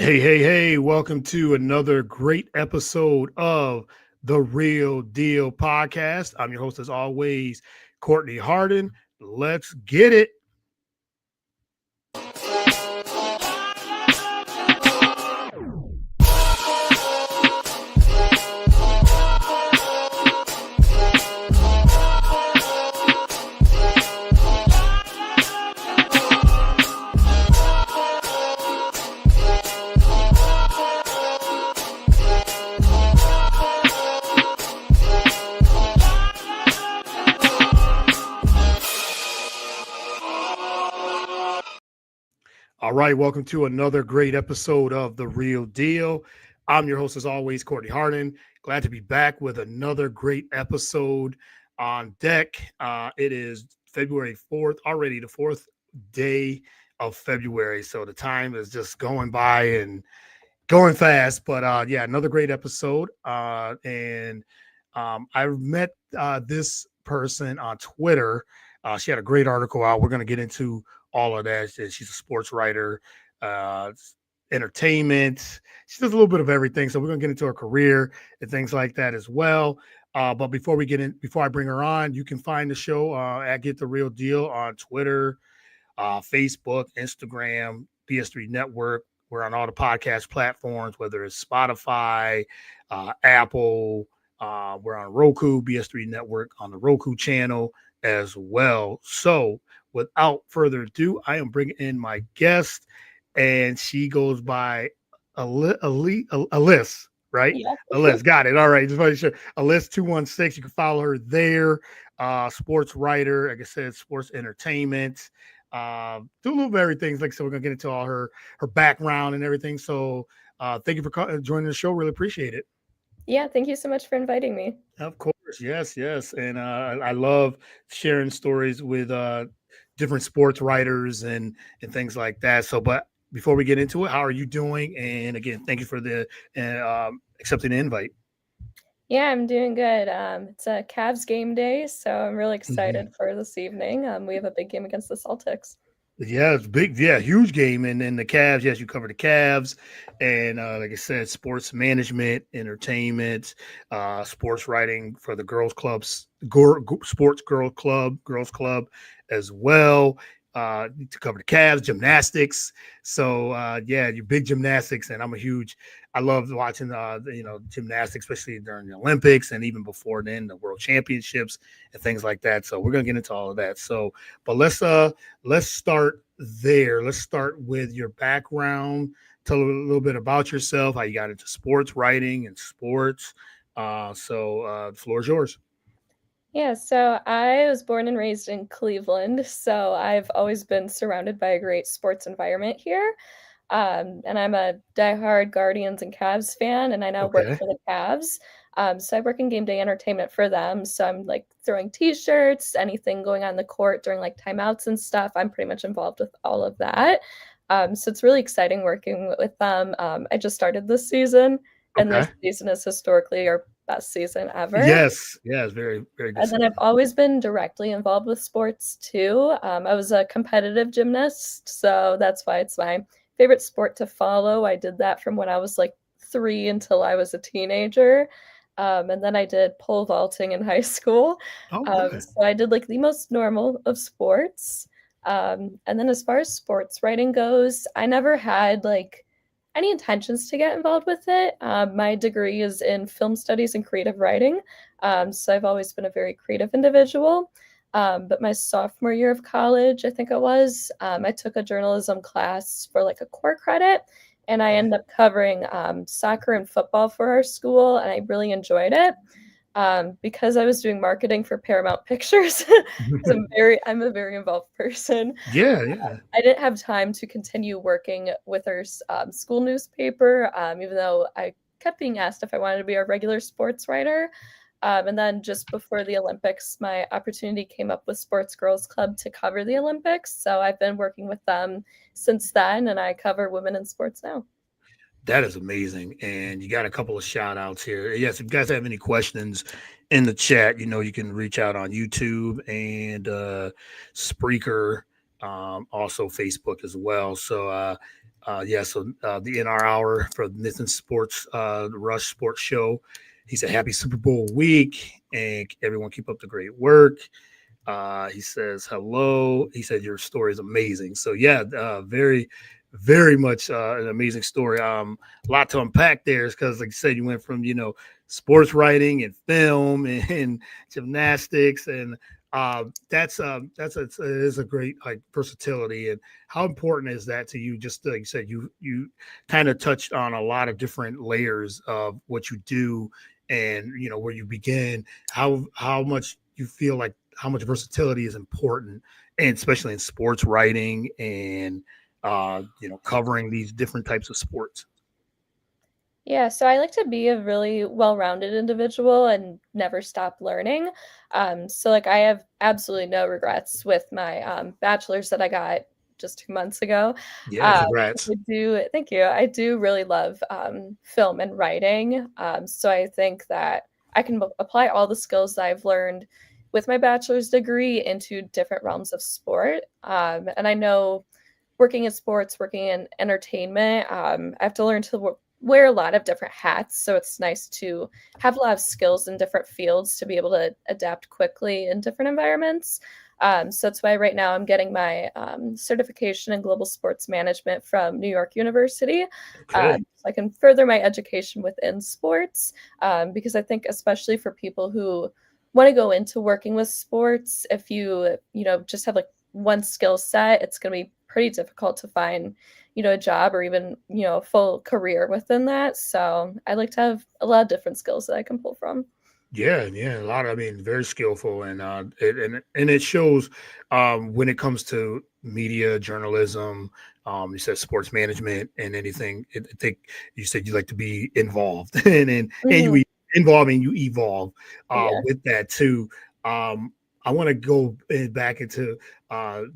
Hey, welcome to another great episode of the Real Deal podcast. I'm your host, as always, Courtney Harden. Let's get it. All right, welcome to another great episode of The Real Deal. I'm your host, as always, Courtney Harden. Glad to be back with another great episode on deck. It is February 4th, already the fourth day of February. So the time is just going by and going fast. But yeah, another great episode. And I met this person on Twitter. She had a great article out. We're going to get into all of that. She's a sports writer, uh, entertainment. She does a little bit of everything. So we're going to get into her career and things like that as well. But before I bring her on, you can find the show at Get the Real Deal on Twitter, Facebook, Instagram, BS3 Network. We're on all the podcast platforms, whether it's Spotify, Apple. We're on Roku, BS3 Network on the Roku channel as well. So without further ado, I am bringing in my guest, and she goes by Alyssa, right? Yeah. Alyssa, got it. All right, just make sure. Alyssa 216. You can follow her there. Sports writer, like I said, sports entertainment. Do a little bit of everything. Like I said, we're gonna get into all her background and everything. So thank you for joining the show. Really appreciate it. Yeah, thank you so much for inviting me. Of course, yes, and I love sharing stories with different sports writers and things like that. So, but before we get into it, how are you doing? And again, thank you for the accepting the invite. Yeah, I'm doing good. It's a Cavs game day, so I'm really Mhm. excited for this evening. We have a big game against the Celtics. Yeah, it's big. Yeah, huge game. And then the Cavs. Yes, you cover the Cavs, and like I said, sports management, entertainment, sports writing for the sports girls club, as well. To cover the Cavs, gymnastics. So yeah, you big gymnastics, and I love watching gymnastics, especially during the Olympics and even before then, the World Championships and things like that. So we're gonna get into all of that. So, but let's start there. Let's start with your background. Tell a little bit about yourself, how you got into sports writing and sports. The floor is yours. Yeah, so I was born and raised in Cleveland, so I've always been surrounded by a great sports environment here. And I'm a diehard Guardians and Cavs fan, and I now work Okay. for the Cavs. So I work in game day entertainment for them. So I'm like throwing t-shirts, anything going on the court during like timeouts and stuff. I'm pretty much involved with all of that. So it's really exciting working with them. I just started this season, and Okay. this season is historically our best season ever. Yes, very, very good And then I've season. always been directly involved with sports too. I was a competitive gymnast, so that's why it's my favorite sport to follow. I did that from when I was like 3 until I was a teenager. And then I did pole vaulting in high school. Okay. So I did like the most normal of sports. And then as far as sports writing goes, I never had like any intentions to get involved with it. My degree is in film studies and creative writing. So I've always been a very creative individual. But my sophomore year of college, I think it was, I took a journalism class for like a core credit, and I Okay. ended up covering soccer and football for our school, and I really enjoyed it. Because I was doing marketing for Paramount Pictures, because I'm a very involved person. Yeah. I didn't have time to continue working with our school newspaper, even though I kept being asked if I wanted to be a regular sports writer. And then just before the Olympics, my opportunity came up with Sports Girls Club to cover the Olympics. So I've been working with them since then, and I cover women in sports now. That is amazing. And you got a couple of shout outs here. Yes, if you guys have any questions in the chat, you can reach out on YouTube and Spreaker. also Facebook as well. So yeah, so the NR Hour for Nathan Sports, the Rush Sports Show. He said, "Happy Super Bowl week, and everyone keep up the great work." He says hello. He said your story is amazing. So yeah, very, very much an amazing story. A lot to unpack there, because like you said, you went from sports writing and film and gymnastics, and it is a great like versatility. And how important is that to you? Just like you said, you kind of touched on a lot of different layers of what you do, and where you begin, how much you feel like how much versatility is important, and especially in sports writing and covering these different types of sports. Yeah, so I like to be a really well-rounded individual and never stop learning. So like I have absolutely no regrets with my bachelor's that I got just 2 months ago. Yeah, Um, congrats. I do, thank you. I do really love film and writing. So I think that I can apply all the skills that I've learned with my bachelor's degree into different realms of sport. And I know working in sports, working in entertainment, I have to learn to wear a lot of different hats. So it's nice to have a lot of skills in different fields to be able to adapt quickly in different environments. So that's why right now I'm getting my certification in global sports management from New York University. Okay. So I can further my education within sports, because I think especially for people who want to go into working with sports, if you just have like one skill set, it's going to be pretty difficult to find a job or even a full career within that. So I like to have a lot of different skills that I can pull from. Yeah, yeah, a lot. I mean, very skillful, and it shows when it comes to media journalism. You said sports management and anything. I think you said you like to be involved, and Mhm. you involve and you evolve Yeah. with that too. I want to go back into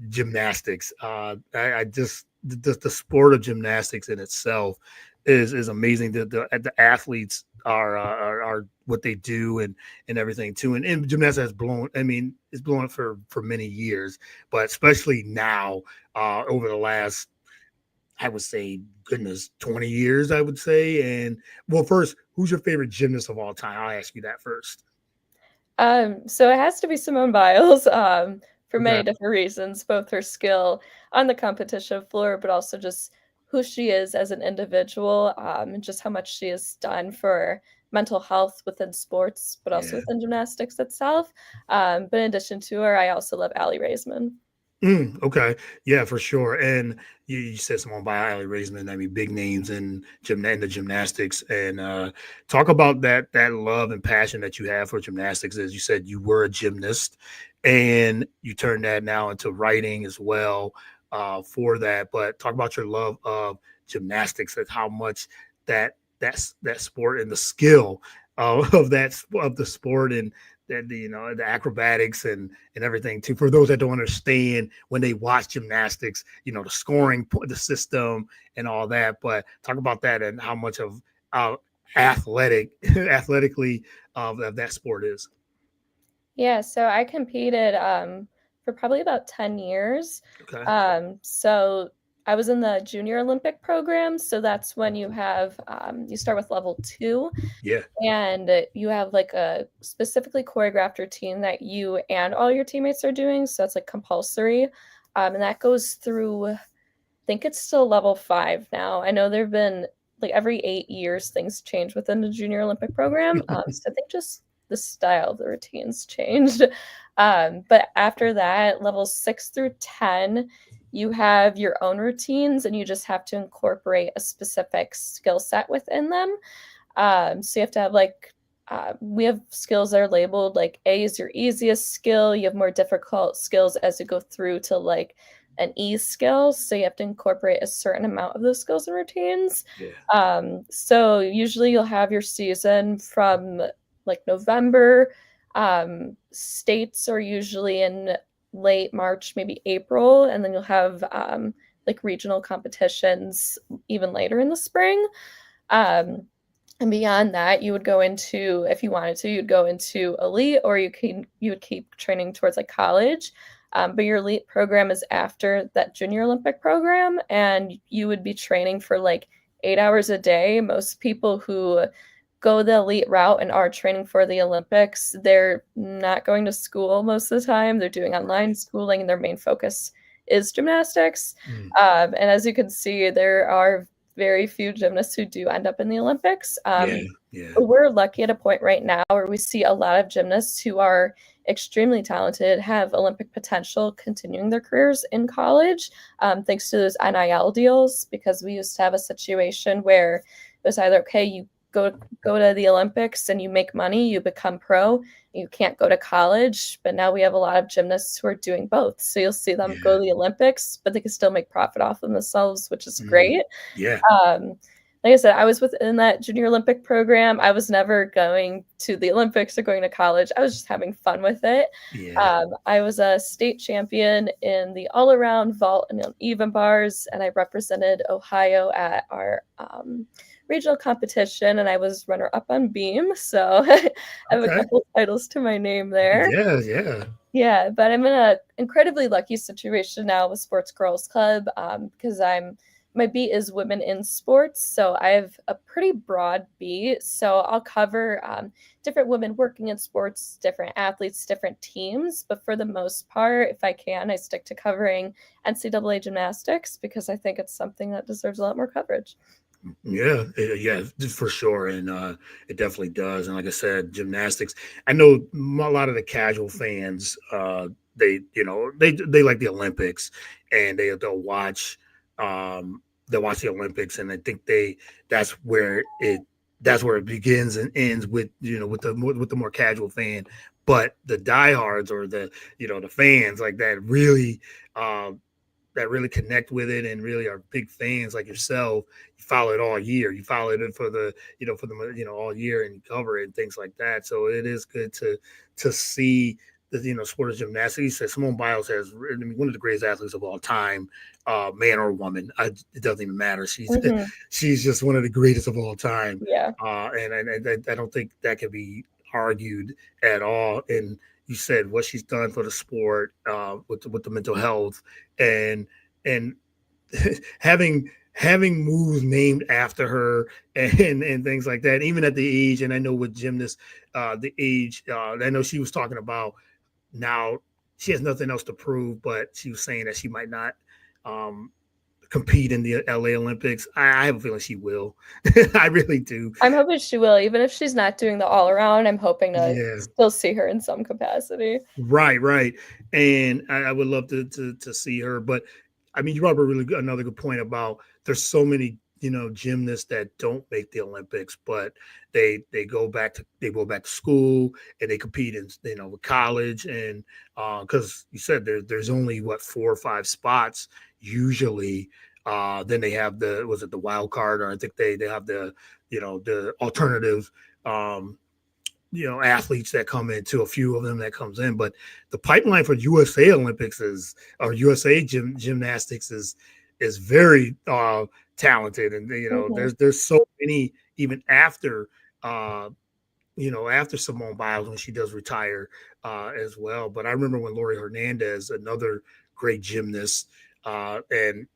gymnastics. I just the sport of gymnastics in itself is amazing. The athletes are what they do, and everything too. And gymnastics has blown. I mean, it's blown for many years, but especially now, over the last, I would say, goodness, 20 years. I would say. And well, first, who's your favorite gymnast of all time? I'll ask you that first. So it has to be Simone Biles, for Okay. many different reasons, both her skill on the competition floor, but also just who she is as an individual, and just how much she has done for mental health within sports, but also Yeah. within gymnastics itself. But in addition to her, I also love Aly Raisman. Okay, yeah, for sure. And you said someone by Allie Raisman. I mean, big names in the gymnastics. And talk about that love and passion that you have for gymnastics. As you said, you were a gymnast, and you turned that now into writing as well for that. But talk about your love of gymnastics and how much that sport and the skill of the sport, and that the acrobatics and everything too. For those that don't understand, when they watch gymnastics, the scoring, the system, and all that. But talk about that and how much of uh, athletically of that sport is. Yeah, so I competed for probably about 10 years. Okay. So I was in the Junior Olympic program. So that's when you start with level two, Yeah. and you have like a specifically choreographed routine that you and all your teammates are doing. So that's like compulsory. And that goes through, I think it's still level five now. I know there have been like every 8 years things change within the Junior Olympic program. So I think just the style of the routines changed. But after that, levels 6 through 10, you have your own routines and you just have to incorporate a specific skill set within them. So you have to have we have skills that are labeled like A is your easiest skill. You have more difficult skills as you go through to like an E skill. So you have to incorporate a certain amount of those skills and routines. Yeah. So usually you'll have your season from like November. States are usually in late March, maybe April, and then you'll have like regional competitions even later in the spring. Um, and beyond that, you would go into, if you wanted to, you'd go into elite, or you would keep training towards like college. But your elite program is after that junior Olympic program, and you would be training for like 8 hours a day. Most people who go the elite route and are training for the Olympics, they're not going to school most of the time. They're doing online schooling, and their main focus is gymnastics. Mm. And as you can see, there are very few gymnasts who do end up in the Olympics. Yeah, yeah, We're lucky at a point right now where we see a lot of gymnasts who are extremely talented, have Olympic potential, continuing their careers in college, thanks to those NIL deals. Because we used to have a situation where it was either, okay, you go to the Olympics and you make money, you become pro, you can't go to college. But now we have a lot of gymnasts who are doing both. So you'll see them go yeah. to the Olympics, but they can still make profit off of themselves, which is Mhm. great. Yeah, Um, like I said, I was within that junior Olympic program. I was never going to the Olympics or going to college. I was just having fun with it. yeah. I was a state champion in the all around vault and even bars, and I represented Ohio at our regional competition, and I was runner up on beam. So I have a Okay. couple titles to my name there. Yeah, yeah. Yeah, but I'm in a incredibly lucky situation now with Sports Girls Club, because my beat is women in sports, so I have a pretty broad beat. So I'll cover different women working in sports, different athletes, different teams. But for the most part, if I can, I stick to covering NCAA gymnastics because I think it's something that deserves a lot more coverage. Yeah, yeah, for sure, and it definitely does. And like I said, gymnastics. I know a lot of the casual fans. They, they like the Olympics, and um, they'll watch the Olympics, and I think that's where it that's where it begins and ends with with the more casual fan. But the diehards or the fans like uh, that really connect with it and really are big fans like yourself, you follow it all year. You follow it for all year and you cover it and things like that. So it is good to see the sport of gymnastics. You said Simone Biles has one of the greatest athletes of all time, man or woman. It doesn't even matter. She's Hmm. she's just one of the greatest of all time, Yeah. and I don't think that can be argued at all. And you said what she's done for the sport, with the mental health and and having moves named after her and things like that, even at the age. And I know with gymnasts, the age, I know she was talking about now she has nothing else to prove, but she was saying that she might not um, compete in the LA Olympics. I have a feeling she will. I really do. I'm hoping she will, even if she's not doing the all around. I'm hoping to Yeah. still see her in some capacity. Right, right. And I would love to see her. But I mean, you brought up another good point about there's so many gymnasts that don't make the Olympics, but they go back to school and they compete in with college. And because you said there's only what 4 or 5 spots usually. Then they have the wild card, or I think they have the alternative um athletes that come into a few of them that comes in. But the pipeline for USA Olympics or USA gymnastics is very talented. And Hmm. there's so many even after after Simone Biles when she does retire as well. But I remember when Lori Hernandez, another great gymnast, and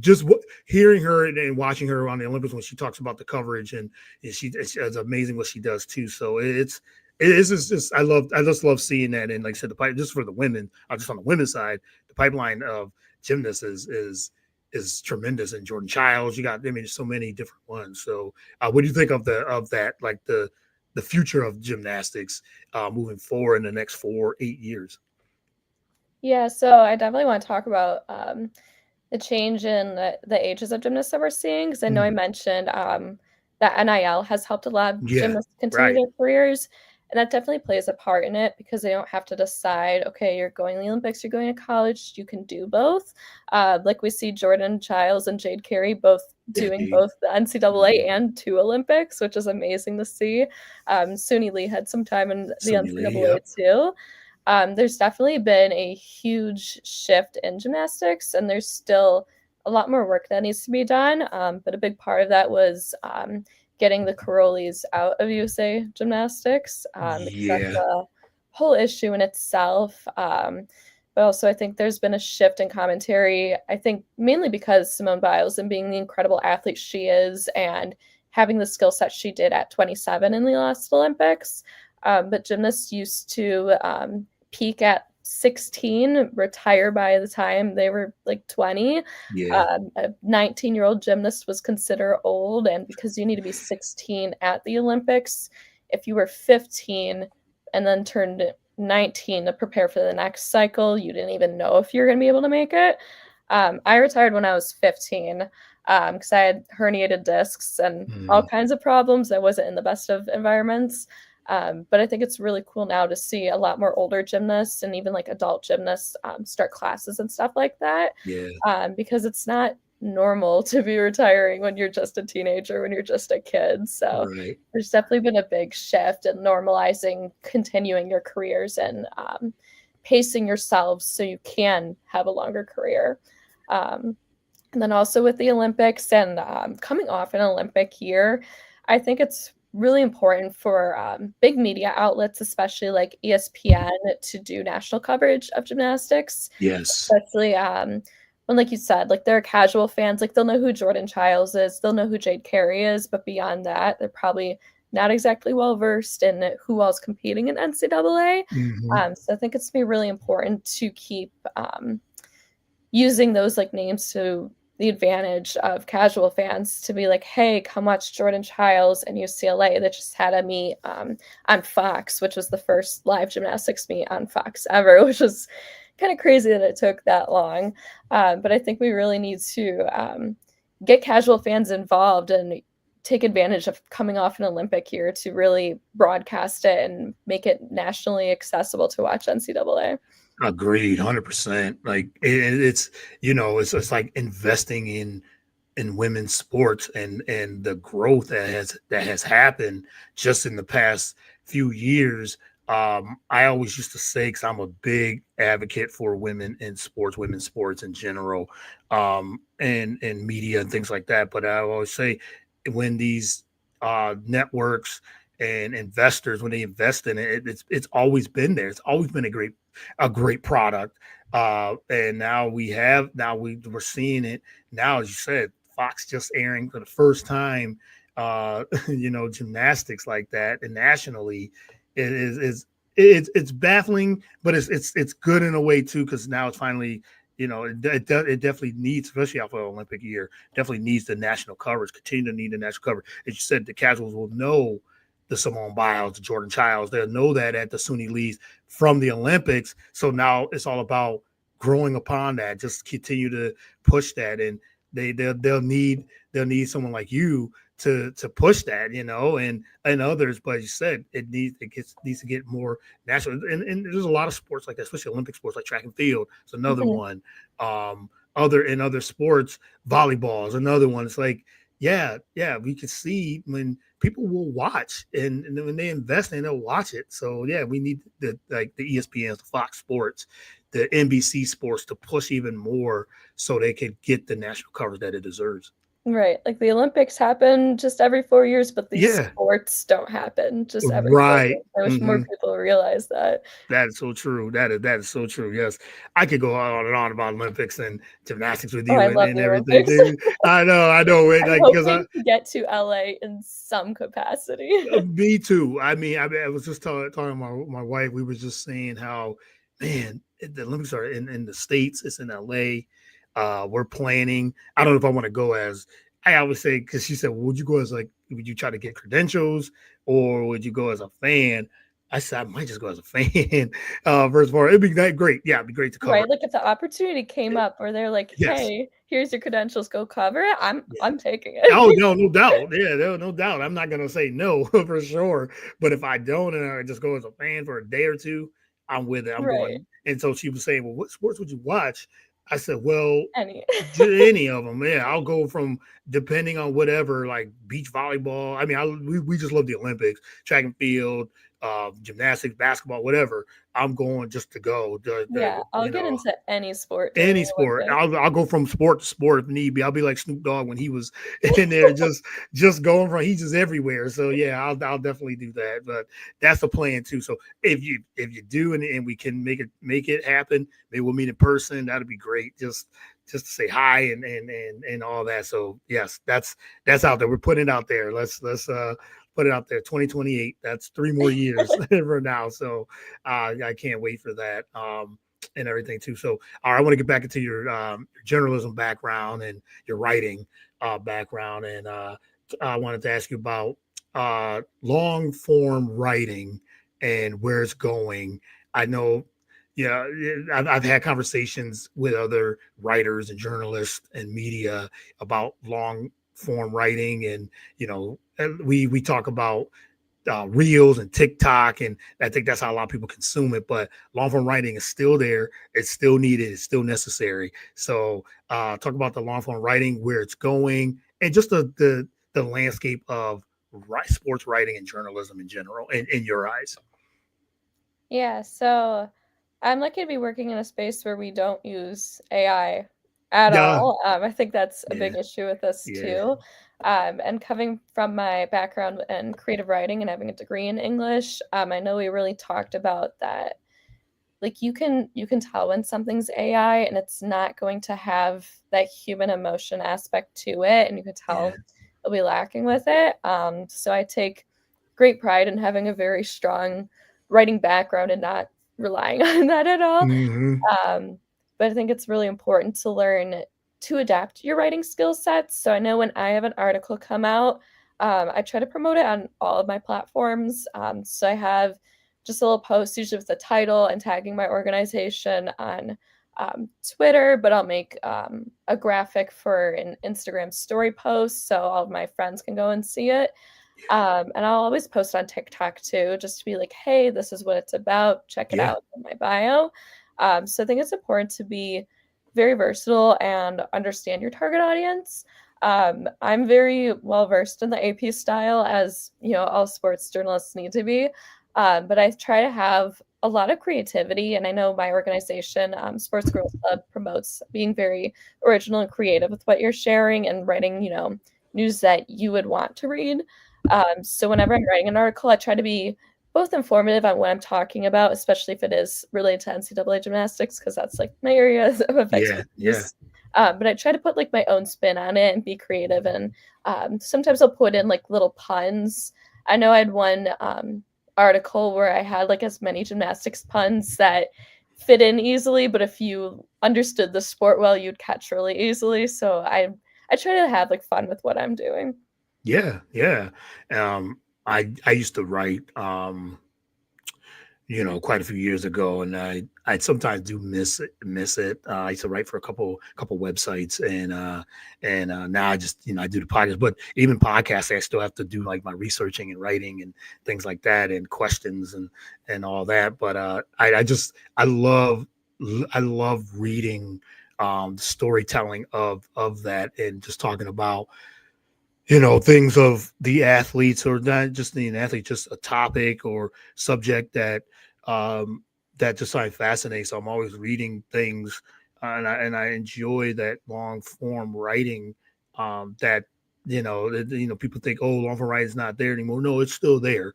just hearing her and watching her on the Olympics when she talks about the coverage, and it's amazing what she does too. So it's just I just love seeing that. And like I said, just for the women, just on the women's side, the pipeline of gymnasts is tremendous. And Jordan Childs, you got there's so many different ones. So what do you think of that, like the future of gymnastics moving forward in the next 4 8 years? Yeah, so I definitely want to talk about the change in the ages of gymnasts that we're seeing, because I know I Mm, mentioned that NIL has helped a lot of yeah, gymnasts continue right. their careers. And that definitely plays a part in it because they don't have to decide, okay, you're going to the Olympics, you're going to college, you can do both. Like we see Jordan Childs and Jade Carey both doing Indeed. both the NCAA Mhm. and two Olympics, which is amazing to see. Suni Lee had some time in the Suni Lee, NCAA yep. too. There's definitely been a huge shift in gymnastics, and there's still a lot more work that needs to be done. But a big part of that was getting the Carolis out of USA Gymnastics, because that's Yeah. a whole issue in itself. But also, I think there's been a shift in commentary. I think mainly because Simone Biles and being the incredible athlete she is and having the skill set she did at 27 in the last Olympics. But gymnasts used to peak at 16, retire by the time they were like 20. Yeah. A 19-year-old gymnast was considered old, and because you need to be 16 at the Olympics, if you were 15 and then turned 19 to prepare for the next cycle, you didn't even know if you're going to be able to make it. I retired when I was 15 because I had herniated discs and all kinds of problems. I wasn't in the best of environments. But I think it's really cool now to see a lot more older gymnasts and even like adult gymnasts start classes and stuff like that. Yeah. Because it's not normal to be retiring when you're just a teenager, when you're just a kid. So Right. there's definitely been a big shift in normalizing continuing your careers and pacing yourselves so you can have a longer career. And then also with the Olympics and coming off an Olympic year, I think it's really important for big media outlets, especially like ESPN, to do national coverage of gymnastics. Yes. Especially when, like you said, like there are casual fans, like they'll know who Jordan Childs is, they'll know who Jade Carey is, but beyond that, they're probably not exactly well versed in who else competing in NCAA. So I think it's be really important to keep using those like names to the advantage of casual fans to be like, hey, come watch Jordan Childs and UCLA that just had a meet on Fox, which was the first live gymnastics meet on Fox ever, which was kind of crazy that it took that long. But I think we really need to get casual fans involved and take advantage of coming off an Olympic year to really broadcast it and make it nationally accessible to watch NCAA. Agreed, 100%. Like it's it's like investing in women's sports and the growth that has happened just in the past few years. I always used to say, because I'm a big advocate for women in sports, women's sports in general, and media and things like that. But I always say when these networks and investors, when they invest in it, it's always been there. It's always been a great product. And we're seeing it now, as you said, Fox just airing for the first time, gymnastics like that, and nationally, it's baffling, but it's good in a way too, because now it's finally, it definitely needs, especially after the Olympic year, definitely needs the national coverage, continue to need the national coverage. As you said, the casuals will know the Simone Biles, the Jordan Childs. They'll know that at the Suni Lees from the Olympics. So now it's all about growing upon that. Just continue to push that, and they'll need someone like you to push that, and others. But as you said, it needs to get more national. And there's a lot of sports like that, especially Olympic sports like track and field. It's another one. Other sports, volleyball is another one. It's like, yeah, we can see when people will watch, and when they invest in it, they'll watch it. So yeah, we need the ESPNs, the Fox Sports, the NBC Sports to push even more so they can get the national coverage that it deserves. Right. Like the Olympics happen just every 4 years, but these Yeah. sports don't happen just every 4 Right. years. I wish more people realize that. That is so true. That is so true. Yes. I could go on and on about Olympics and gymnastics with Oh, you I and, love and the everything. Olympics. Dude. I know. I'm Like, because hoping to get to LA in some capacity. me too. I mean, I was just talking to my wife. We were just saying how, man, the Olympics are in the States. It's in LA. We're planning. I don't know if I want to go as, I always say, because she said, well, would you go as like, would you try to get credentials or would you go as a fan? I said, I might just go as a fan. First of all, it'd be that great. Yeah, it'd be great to cover. Right. Like if the opportunity came up where they're like, Yes. hey, here's your credentials, go cover it. I'm taking it. Oh, no doubt. Yeah, no doubt. I'm not gonna say no for sure. But if I don't and I just go as a fan for a day or two, I'm with it. I'm Right. going. And so she was saying, well, what sports would you watch? I said, well, Any. any of them. Yeah, I'll go from, depending on whatever, like beach volleyball. I mean, we just love the Olympics, track and field, gymnastics, basketball, whatever. I'm going just to go. Yeah, I'll get into any sport during Any the sport. Olympics. I'll go from sport to sport if need be. I'll be like Snoop Dogg when he was in there, just going from. He's just everywhere. So yeah, I'll definitely do that. But that's the plan too. So if you do and we can make it happen, maybe we'll meet in person. That'd be great. Just to say hi and all that. So yes, that's out there. We're putting it out there. Let's put it out there. 2028. That's 3 more years from now. So I can't wait for that. And everything too. So, all right, I want to get back into your journalism background and your writing background, and I wanted to ask you about long form writing and where it's going. I know, yeah, I've had conversations with other writers and journalists and media about long form writing, and we talk about reels and TikTok, and I think that's how a lot of people consume it. But long form writing is still there; it's still needed; it's still necessary. So, talk about the long form writing, where it's going, and just the landscape of sports writing and journalism in general, in your eyes. Yeah, so I'm lucky to be working in a space where we don't use AI at Yeah, all. I think that's a yeah, big issue with us yeah, too. And coming from my background in creative writing and having a degree in English, I know we really talked about that. Like you can tell when something's AI and it's not going to have that human emotion aspect to it, and you can yeah. tell it'll be lacking with it. So I take great pride in having a very strong writing background and not relying on that at all. Hmm. Um, but I think it's really important to learn to adapt your writing skill sets. So I know when I have an article come out, I try to promote it on all of my platforms. So I have just a little post, usually with the title and tagging my organization on Twitter, but I'll make a graphic for an Instagram story post so all of my friends can go and see it. And I'll always post on TikTok too, just to be like, hey, this is what it's about. Check it Yeah, out in my bio. So I think it's important to be very versatile and understand your target audience. I'm very well versed in the AP style, as all sports journalists need to be. But I try to have a lot of creativity, and I know my organization, Sports Girls Club, promotes being very original and creative with what you're sharing and writing, news that you would want to read. So whenever I'm writing an article, I try to be both informative on what I'm talking about, especially if it is related to NCAA gymnastics, because that's like my area of yeah, yeah, expertise. But I try to put like my own spin on it and be creative. And sometimes I'll put in like little puns. I know I had one article where I had like as many gymnastics puns that fit in easily, but if you understood the sport well, you'd catch really easily. So I try to have like fun with what I'm doing. yeah, yeah. I used to write. Quite a few years ago, and I sometimes do miss it. I used to write for a couple websites, and now I just I do the podcast. But even podcasts, I still have to do like my researching and writing and things like that, and questions and all that. But I love reading storytelling of that, and just talking about things of the athletes, or not just the athlete, just a topic or subject um that just I fascinates. So I'm always reading things, and I enjoy that long form writing. That people think, oh, long form writing is not there anymore. No, it's still there.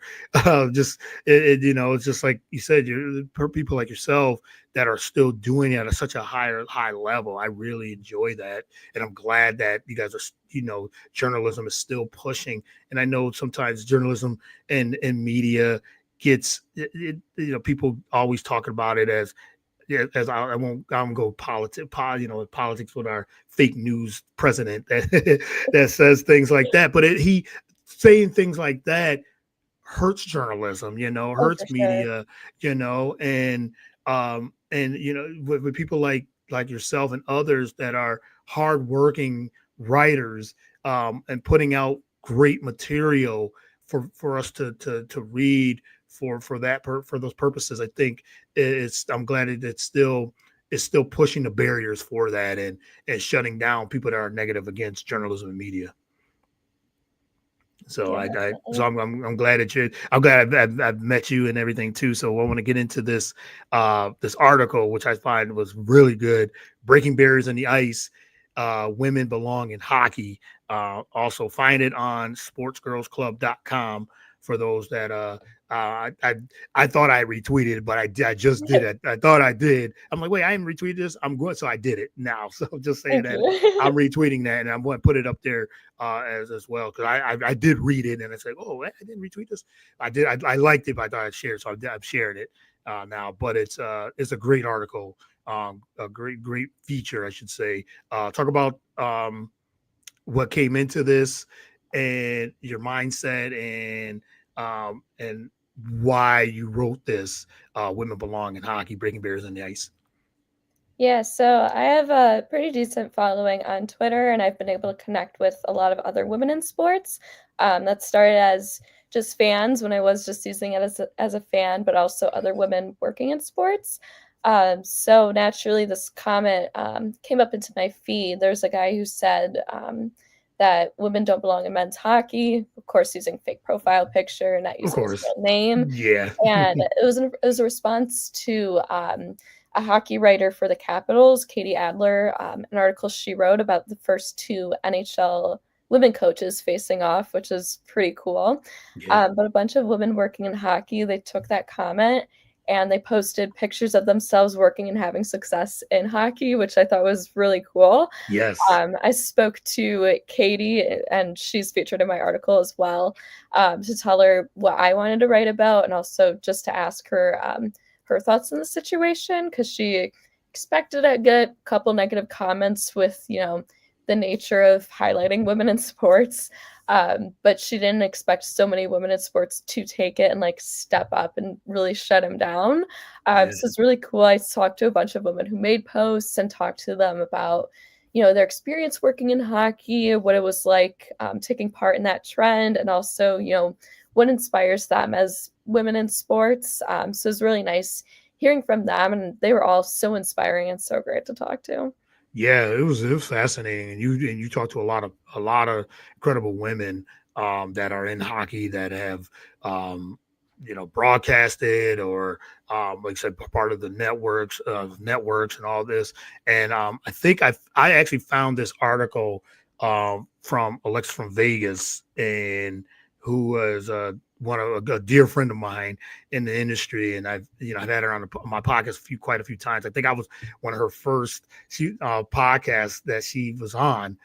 Just it's just like you said, you're people like yourself that are still doing it at such a high level. I really enjoy that, and I'm glad that you guys are journalism is still pushing. And I know sometimes journalism and media gets people always talking about it as, yeah, as I won't go politics with our fake news president that that says things like that. But he saying things like that hurts journalism, Oh, for hurts sure. media, and with people like yourself and others that are hardworking writers, and putting out great material for us to read for those purposes. I think I'm glad it's still pushing the barriers for that, and shutting down people that are negative against journalism and media. So Yeah, so definitely. I'm glad that I'm glad I've met you and everything too. So I want to get into this article, which I find was really good. Breaking barriers in the ice. Women belong in hockey. Also find it on sportsgirlsclub.com for those that uh I I thought I retweeted it, but I just did it. I thought I did. I'm like, wait, I didn't retweet this. I'm going, so I did it now. So just saying Thank that you. I'm retweeting that, and I'm going to put it up there as well because I did read it and I said, oh, I didn't retweet this. I did. I liked it, but I thought I'd share it, so I've shared it now. But it's a great article, a great feature, I should say. Talk about what came into this and your mindset and why you wrote this. Women belong in hockey, breaking barriers on the ice. Yeah, so I have a pretty decent following on Twitter, and I've been able to connect with a lot of other women in sports. That started as just fans when I was just using it as a fan, but also other women working in sports. So naturally, this comment came up into my feed. There's a guy who said that women don't belong in men's hockey, of course, using fake profile picture, not Of using his course. real name. Yeah. And it was a response to a hockey writer for the Capitals, Katie Adler, an article she wrote about the first two NHL women coaches facing off, which is pretty cool. Yeah. But a bunch of women working in hockey, they took that comment and they posted pictures of themselves working and having success in hockey, which I thought was really cool. Yes. I spoke to Katie, and she's featured in my article as well, to tell her what I wanted to write about, and also just to ask her her thoughts on the situation because she expected to get a couple negative comments with the nature of highlighting women in sports. But she didn't expect so many women in sports to take it and like step up and really shut him down. Yeah. So it's really cool. I talked to a bunch of women who made posts and talked to them about their experience working in hockey, what it was like taking part in that trend, and also what inspires them as women in sports. So it's really nice hearing from them, and they were all so inspiring and so great to talk to. Yeah, it was fascinating, and you talk to a lot of incredible women that are in hockey that have broadcasted or like I said, part of the networks and all this. And I think I actually found this article from Alexa from Vegas, and who was one of a dear friend of mine in the industry, and I've had her on my podcast quite a few times. I think I was one of her first podcast that she was on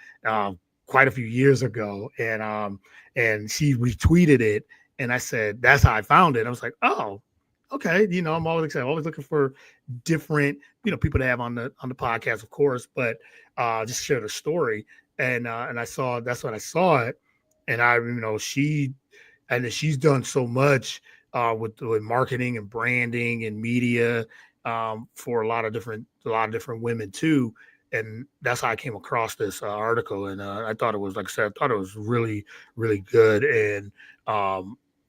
quite a few years ago, and she retweeted it, and I said that's how I found it. I was like, oh, okay, I'm always excited, always looking for different people to have on the podcast, of course, but just share the story, and I saw that's when I saw it, and she's done so much with marketing and branding and media for a lot of different women too, and that's how I came across this article. And I thought it was, like I said, I thought it was really really good. And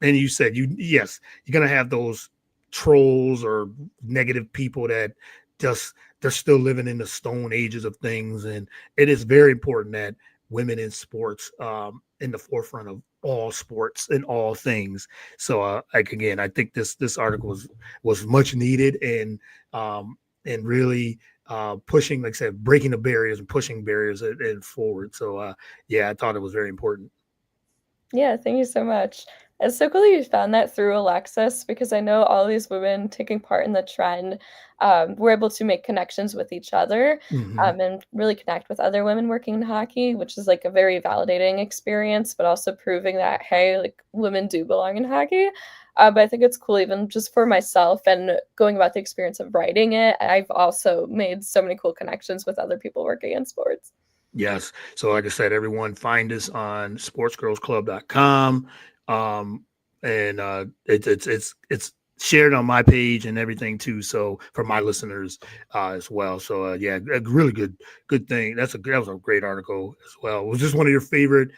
you said yes, you're gonna have those trolls or negative people that just they're still living in the stone ages of things, and it is very important that women in sports in the forefront of all sports and all things. So like again, I think this article was much needed, and really pushing, like I said, breaking the barriers and pushing barriers and forward. So yeah, I thought it was very important. Yeah, thank you so much. It's so cool that you found that through Alexis because I know all these women taking part in the trend were able to make connections with each other Hmm. and really connect with other women working in hockey, which is like a very validating experience, but also proving that, hey, like women do belong in hockey. But I think it's cool, even just for myself and going about the experience of writing it. I've also made so many cool connections with other people working in sports. Yes. So like I said, everyone find us on sportsgirlsclub.com. And it's shared on my page and everything too. So for my listeners as well. So yeah, a really good thing. That was a great article as well. Was this one of your favorite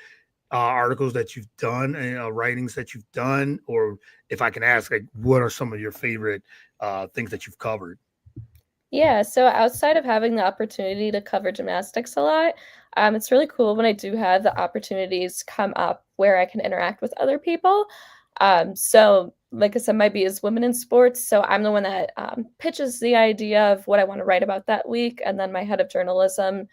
articles that you've done and writings that you've done? Or if I can ask, like, what are some of your favorite things that you've covered? Yeah, so outside of having the opportunity to cover gymnastics a lot, it's really cool when I do have the opportunities come up where I can interact with other people. So like I said, my B is women in sports. So I'm the one that pitches the idea of what I want to write about that week. And then my head of journalism,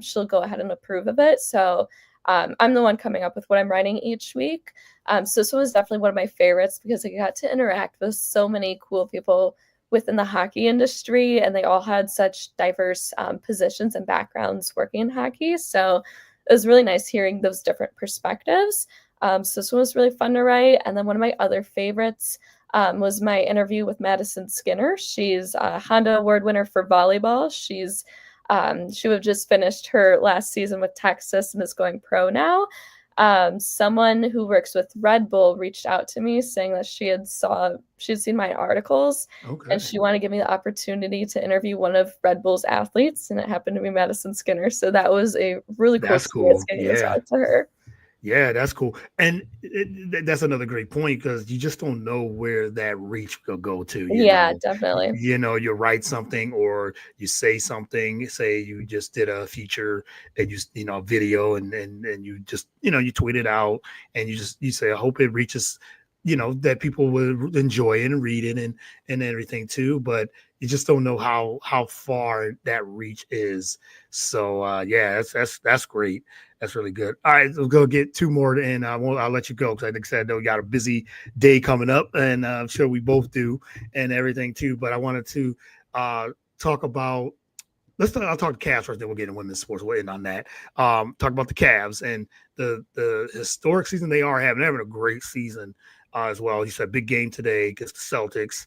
she'll go ahead and approve of it. So I'm the one coming up with what I'm writing each week. So this one was definitely one of my favorites because I got to interact with so many cool people within the hockey industry, and they all had such diverse positions and backgrounds working in hockey. So it was really nice hearing those different perspectives. So this one was really fun to write. And then one of my other favorites was my interview with Madison Skinner. She's a Honda Award winner for volleyball. She would have just finished her last season with Texas and is going pro now. Someone who works with Red Bull reached out to me saying that she'd seen my articles and she wanted to give me the opportunity to interview one of Red Bull's athletes, and it happened to be Madison Skinner. So that was a really cool experience getting to talk to her. Yeah, that's cool. And that's another great point because you just don't know where that reach will go to. Yeah, definitely. You write something or you say something, say you just did a feature and a video and you just, you tweet it out and you say, I hope it reaches, that people will enjoy it and read it and everything too. But you just don't know how far that reach is. So yeah, that's great. That's really good. All right, we'll go get two more, and I'll let you go because I think I know we got a busy day coming up, and I'm sure we both do, and everything too. But I wanted to talk about. I'll talk Cavs first, then we'll get into women's sports. We'll end on that. Talk about the Cavs and the historic season they are having. They're having a great season as well. You said big game today against the Celtics.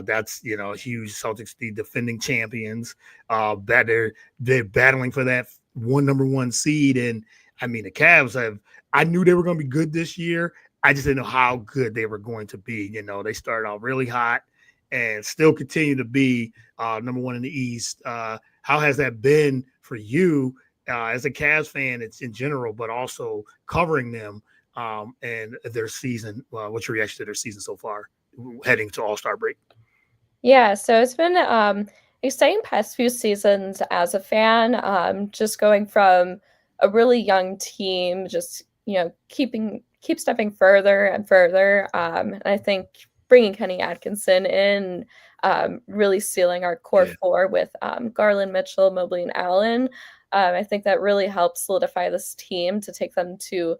That's huge. Celtics, the defending champions. That they're battling for that number one seed. And I mean, the Cavs I knew they were going to be good this year. I just didn't know how good they were going to be. They started out really hot and still continue to be number one in the East. How has that been for you as a Cavs fan? It's in general, but also covering them and their season. What's your reaction to their season so far heading to All-Star break? Yeah, so it's been exciting past few seasons as a fan, just going from a really young team, just keep stepping further and further. And I think bringing Kenny Atkinson in, really sealing our core four with Garland, Mitchell, Mobley, and Allen. I think that really helps solidify this team to take them to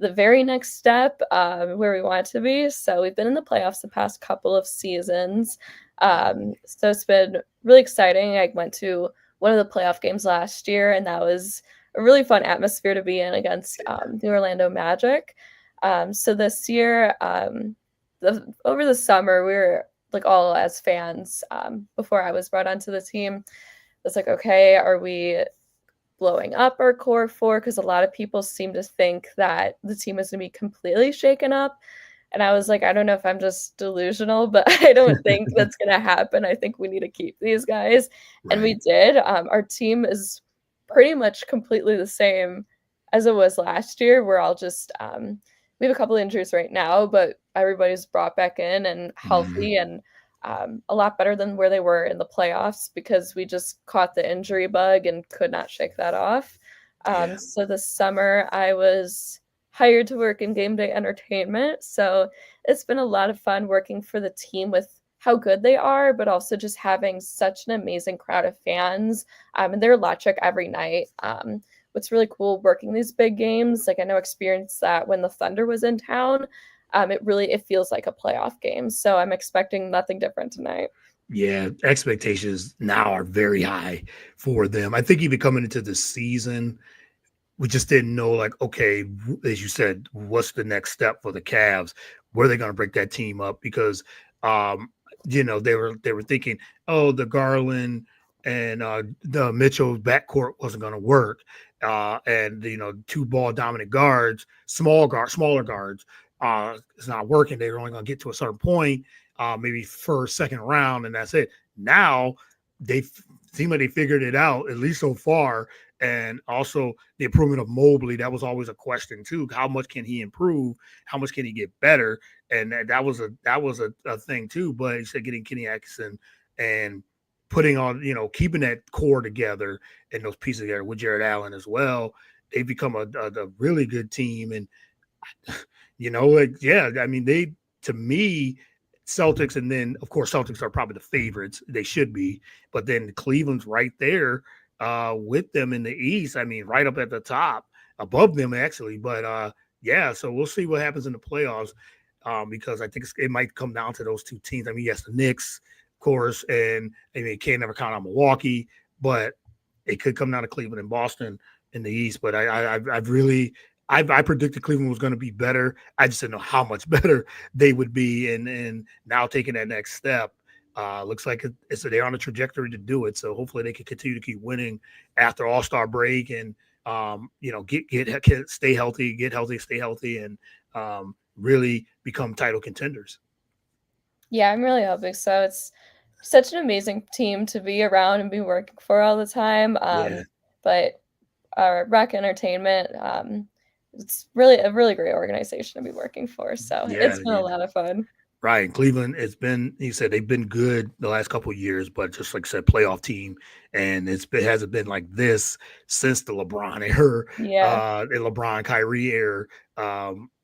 the very next step where we want to be. So we've been in the playoffs the past couple of seasons. So it's been really exciting. I went to one of the playoff games last year, and that was a really fun atmosphere to be in against the Orlando Magic. So this year, over the summer, we were like all as fans before I was brought onto the team. It's like, okay, are we blowing up our core four? Because a lot of people seem to think that the team is going to be completely shaken up. And I was like, I don't know if I'm just delusional, but I don't think that's going to happen. I think we need to keep these guys. Right. And we did. Our team is pretty much completely the same as it was last year. We're all just, we have a couple injuries right now, but everybody's brought back in and healthy and a lot better than where they were in the playoffs because we just caught the injury bug and could not shake that off. So this summer I was hired to work in Gameday Entertainment. So it's been a lot of fun working for the team with how good they are, but also just having such an amazing crowd of fans. And they're electric every night. What's really cool working these big games, like I know experienced that when the Thunder was in town. It feels like a playoff game. So I'm expecting nothing different tonight. Yeah, expectations now are very high for them. I think even coming into the season, we just didn't know, like, okay, as you said, what's the next step for the Cavs? Where are they going to break that team up? Because, they were thinking, oh, the Garland and the Mitchell backcourt wasn't going to work, and two ball dominant guards, smaller guards, it's not working. They're only going to get to a certain point, maybe first, second round, and that's it. Now they seem like they figured it out, at least so far. And also the improvement of Mobley, that was always a question too. How much can he improve? How much can he get better? And that was a thing too. But he said getting Kenny Atkinson and putting on, keeping that core together and those pieces together with Jared Allen as well. They've become a really good team. And Yeah, I mean, to me, Celtics, and then of course Celtics are probably the favorites. They should be, but then Cleveland's right there with them in the East. I mean, right up at the top, above them actually. But yeah, so we'll see what happens in the playoffs because I think it might come down to those two teams. I mean, yes, the Knicks, of course, and I mean, you can't never count on Milwaukee, but it could come down to Cleveland and Boston in the East. But I've really I predicted Cleveland was going to be better. I just didn't know how much better they would be, and now taking that next step, looks like they're on a trajectory to do it. So hopefully they can continue to keep winning after All-Star break, and get stay healthy, stay healthy, and really become title contenders. Yeah, I'm really hoping so. It's such an amazing team to be around and be working for all the time. Yeah, But Rec Entertainment, it's really a really great organization to be working for. So yeah, it's been a yeah. lot of fun. Right. Cleveland, he said they've been good the last couple of years, but just like I said, playoff team. And it hasn't been like this since the LeBron era, Yeah. the LeBron Kyrie era.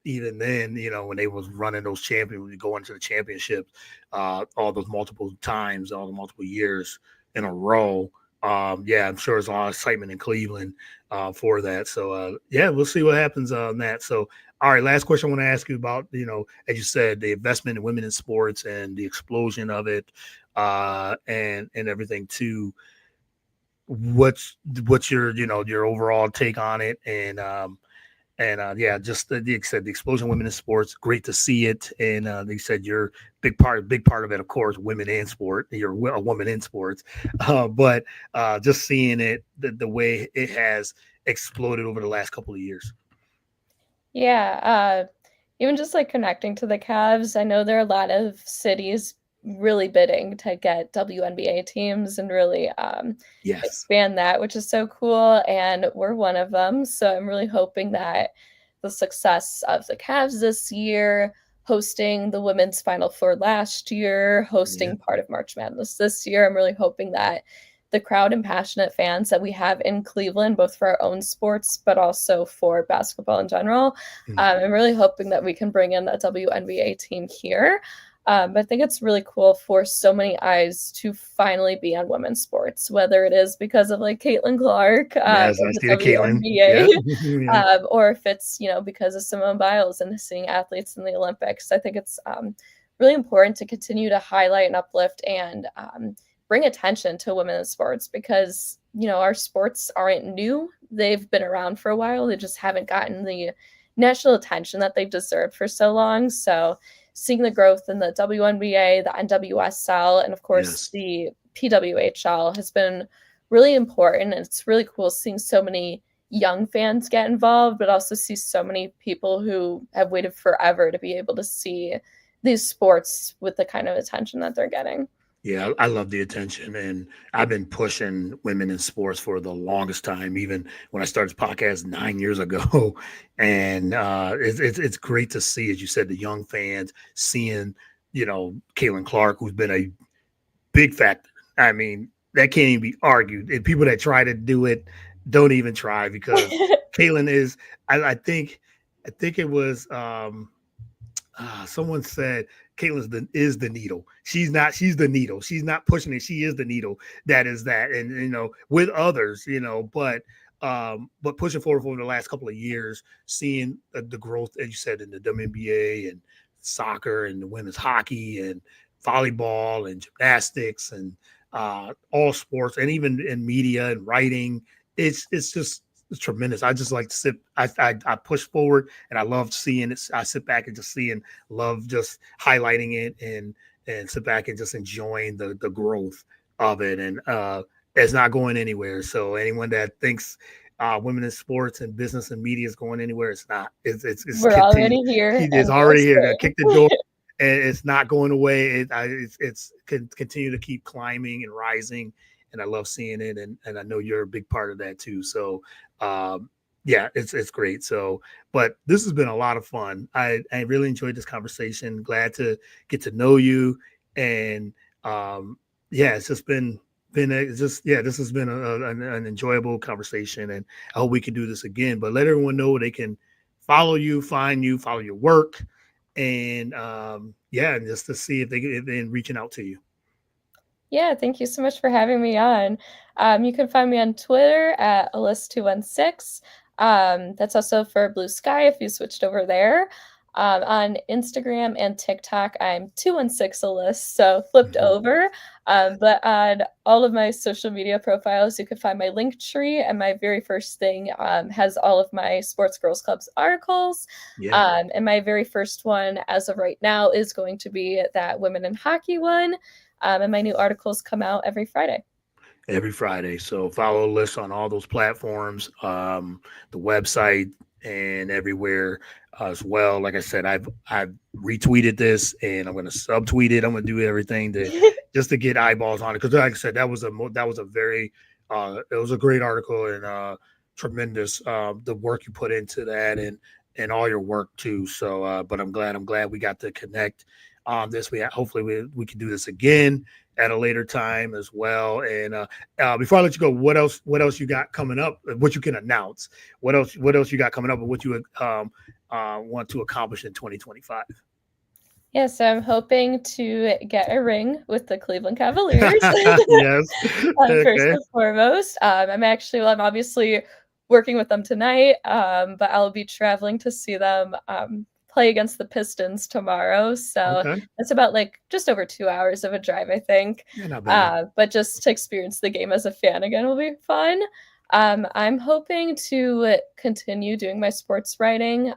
Even then, when they was running those champions, going to the championship, all those multiple times, all the multiple years in a row. Yeah, I'm sure there's a lot of excitement in Cleveland for that. So yeah, we'll see what happens on that. So all right, last question I want to ask you about, as you said, the investment in women in sports and the explosion of it, and everything too. What's your overall take on it, and yeah, just the said the explosion of women in sports, great to see it, and they said you're big part of it, of course, women in sport. You're a woman in sports, but just seeing it the way it has exploded over the last couple of years. Yeah, even just like connecting to the Cavs, I know there are a lot of cities really bidding to get WNBA teams and really Yes. expand that, which is so cool. And we're one of them. So I'm really hoping that the success of the Cavs this year, hosting the women's Final Four last year, Yeah. hosting part of March Madness this year, I'm really hoping that the crowd and passionate fans that we have in Cleveland, both for our own sports, but also for basketball in general. Mm. I'm really hoping that we can bring in a WNBA team here. I think it's really cool for so many eyes to finally be on women's sports, whether it is because of like Caitlin Clark Yes, I in the see the Caitlin. WNBA, Yeah. Yeah. or if it's because of Simone Biles and seeing athletes in the Olympics. I think it's really important to continue to highlight and uplift and bring attention to women in sports because our sports aren't new. They've been around for a while. They just haven't gotten the national attention that they've deserved for so long. So seeing the growth in the WNBA, the NWSL, and of course Yes. the PWHL has been really important. And it's really cool seeing so many young fans get involved, but also see so many people who have waited forever to be able to see these sports with the kind of attention that they're getting. Yeah, I love the attention, and I've been pushing women in sports for the longest time. Even when I started this podcast 9 years ago, and it's great to see, as you said, the young fans seeing, Caitlin Clark, who's been a big factor. I mean, that can't even be argued. And people that try to do it don't even try because Caitlin is. I think it was. Someone said is the needle. She's not. She's the needle. She's not pushing it. She is the needle. That is that. And with others, but pushing forward for the last couple of years, seeing the growth, as you said, in the WNBA and soccer and the women's hockey and volleyball and gymnastics and all sports, and even in media and writing, it's just it's tremendous. I just like to sit. I push forward, and I love seeing it. I sit back and just see and love just highlighting it, and sit back and just enjoying the growth of it. And it's not going anywhere. So anyone that thinks women in sports and business and media is going anywhere, it's not. It's We're continued. already here It's and we'll already here. I stay. kicked the door, and it's not going away. It's can continue to keep climbing and rising, and I love seeing it. And I know you're a big part of that too. So yeah, it's great. So, but this has been a lot of fun. I really enjoyed this conversation. Glad to get to know you, and yeah, it's just been it's just yeah, this has been an enjoyable conversation, and I hope we can do this again. But let everyone know where they can follow you, find you, follow your work, and yeah, and just to see if they're reaching out to you. Yeah, thank you so much for having me on. You can find me on Twitter at Alyssa216. That's also for Blue Sky if you switched over there. On Instagram and TikTok, I'm 216 Alyssa, so flipped Mhm. over. But on all of my social media profiles, you can find my link tree, and my very first thing has all of my Sports Girls Club's articles. Yeah, And my very first one, as of right now, is going to be that Women in Hockey one. And my new articles come out every Friday. every Friday. So follow Liz on all those platforms, the website, and everywhere as well. Like I said, I've retweeted this, and I'm going to subtweet it. I'm going to do everything to just to get eyeballs on it, because like I said, that was a very it was a great article, and tremendous the work you put into that, and all your work too. So, but I'm glad we got to connect on this. Hopefully we can do this again at a later time as well. And before I let you go, what else you got coming up? What you can announce? What else you got coming up? And what you want to accomplish in 2025? Yeah, so I'm hoping to get a ring with the Cleveland Cavaliers. Yes. First Okay. and foremost, I'm obviously working with them tonight, but I'll be traveling to see them play against the Pistons tomorrow. So Okay. it's about like just over 2 hours of a drive, I think. Yeah, not bad. But just to experience the game as a fan again will be fun. I'm hoping to continue doing my sports writing.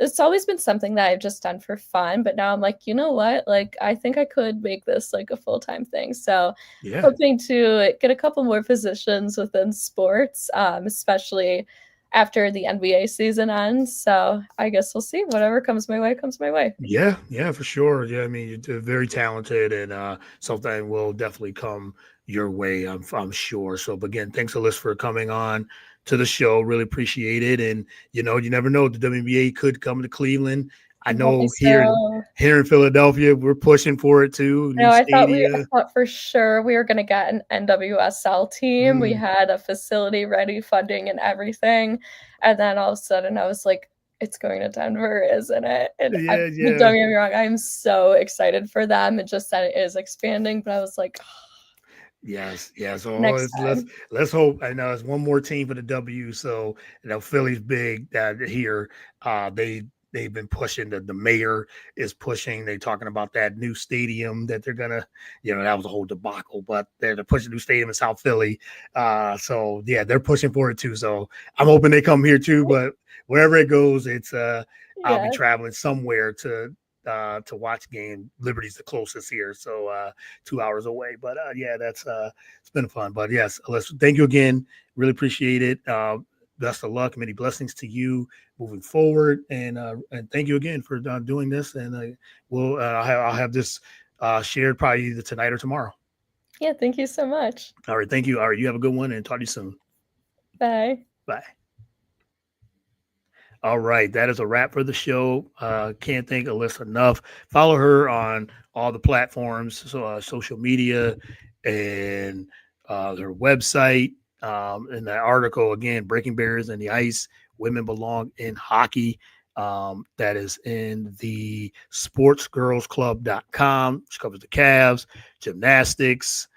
It's always been something that I've just done for fun, but now I'm like, you know what? Like, I think I could make this like a full-time thing. So, Yeah. hoping to get a couple more positions within sports, especially after the NBA season ends. So, I guess we'll see. Whatever comes my way, comes my way. Yeah, yeah, for sure. Yeah, I mean, you're very talented, and something will definitely come your way. I'm sure. So, but again, thanks, Alyssa, for coming on to the show. Really appreciate it. And you never know, the WNBA could come to Cleveland. I I'm hoping know here in so. here in Philadelphia, we're pushing for it too. New No, I stadium. thought for sure we were gonna get an NWSL team. We Mm, had a facility ready, funding and everything, and then all of a sudden I was like, "It's going to Denver, isn't it?" And yeah, don't yeah. get me wrong, I'm so excited for them. It just that it is expanding, but I was like, Yes, yeah. So next let's time. let's hope. I know it's one more team for the W. So Philly's big here. They've been pushing. The mayor is pushing. They're talking about that new stadium that they're gonna. That was a whole debacle, but they're pushing a new stadium in South Philly. So yeah, they're pushing for it too. So I'm hoping they come here too. But wherever it goes, it's I'll be Yeah. traveling somewhere to watch game. Liberty's the closest here, so 2 hours away. But yeah, that's it's been fun. But yes, Alyssa, thank you again. Really appreciate it. Best of luck, many blessings to you moving forward, and thank you again for doing this. And I'll have this shared probably either tonight or tomorrow. Yeah, thank you so much. All right, thank you. All right, you have a good one, and talk to you soon. Bye. Bye. All right, that is a wrap for the show. Can't thank Alyssa enough. Follow her on all the platforms, so social media, and her website. And that article again, "Breaking Barriers in the Ice: Women Belong in Hockey." That is in the sportsgirlsclub.com, which covers the Cavs, gymnastics,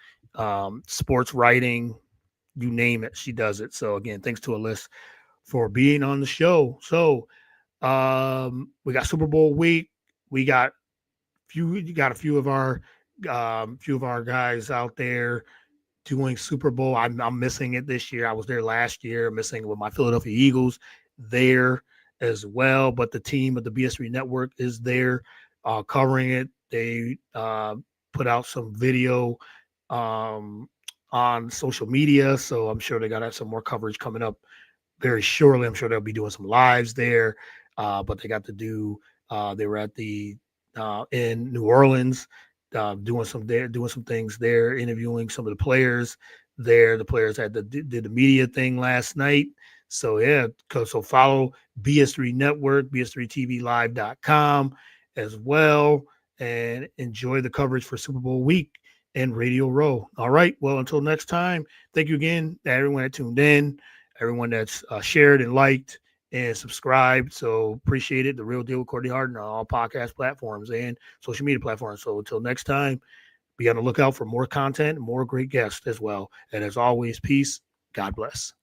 sports writing, you name it, she does it. So again, thanks to Alyssa for being on the show. So we got Super Bowl week. We got a few of our guys out there doing Super Bowl. I'm missing it this year. I was there last year, missing it with my Philadelphia Eagles there as well. But the team of the BS3 Network is there covering it. They put out some video um, on social media, so I'm sure they got to have some more coverage coming up very shortly. I'm sure they'll be doing some lives there. But they got to do. They were at the in New Orleans, doing some things there, interviewing some of the players there. The players did the media thing last night. So yeah, so follow BS3 Network, BS3TVLive.com as well, and enjoy the coverage for Super Bowl week and Radio Row. All right. Well, until next time, thank you again to everyone that tuned in, everyone that's shared and liked and subscribe. So appreciate it. The Real Deal with Courtney Harden on all podcast platforms and social media platforms. So until next time, be on the lookout for more content, more great guests as well. And as always, peace. God bless.